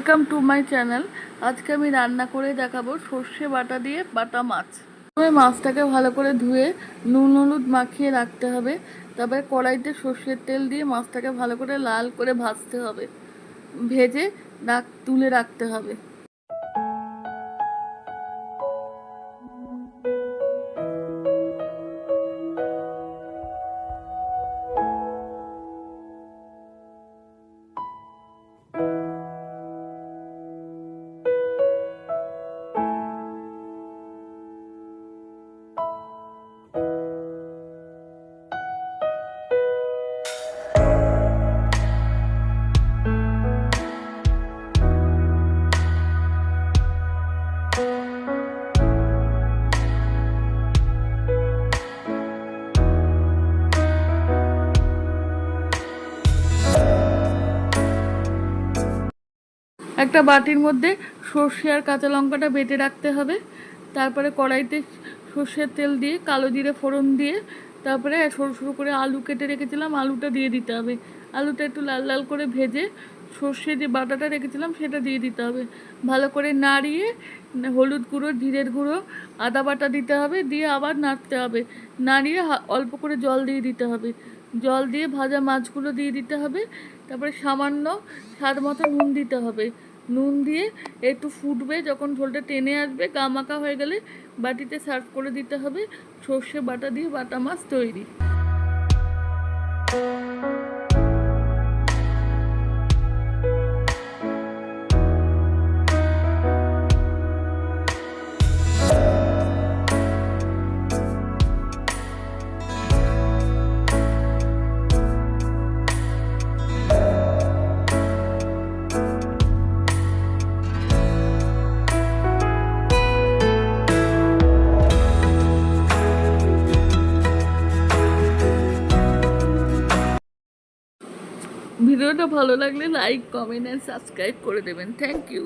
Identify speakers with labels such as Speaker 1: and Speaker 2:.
Speaker 1: Welcome to my channel. আজকে আমি রান্না করে দেখাবো সর্ষে বাটা দিয়ে বাটা মাছ। প্রথমে মাছটাকে ভালো করে ধুয়ে নুন হলুদ মাখিয়ে রাখতে হবে। তারপরে কড়াইতে সর্ষের তেল দিয়ে মাছটাকে ভালো করে লাল করে ভাজতে হবে, ভেজে তুলে রাখতে হবে। একটা বাটির মধ্যে সর্ষে আর কাঁচা লঙ্কাটা বেটে রাখতে হবে। তারপরে কড়াইতে সর্ষের তেল দিয়ে কালো জিরে ফোড়ন দিয়ে তারপরে সরু সরু করে আলু কেটে রেখেছিলাম, আলুটা দিয়ে দিতে হবে। আলুটা একটু লাল লাল করে ভেজে সর্ষে যে বাটাটা রেখেছিলাম সেটা দিয়ে দিতে হবে। ভালো করে নাড়িয়ে হলুদ গুঁড়ো, জিরের গুঁড়ো, আদা বাটা দিতে হবে, দিয়ে আবার নাড়তে হবে। নাড়িয়ে অল্প করে জল দিয়ে দিতে হবে। জল দিয়ে ভাজা মাছগুলো দিয়ে দিতে হবে। তারপরে সামান্য স্বাদ মতো নুন দিতে হবে। নুন দিয়ে একটু ফুটবে, যখন ঝোলটা টেনে আসবে গা মাখা হয়ে গেলে বাটিতে সার্ভ করে দিতে হবে। সর্ষে বাটা দিয়ে বাটা মাছ তৈরি। ভিডিওটা ভালো লাগলে লাইক, কমেন্ট অ্যান্ড সাবস্ক্রাইব করে দেবেন। Thank you.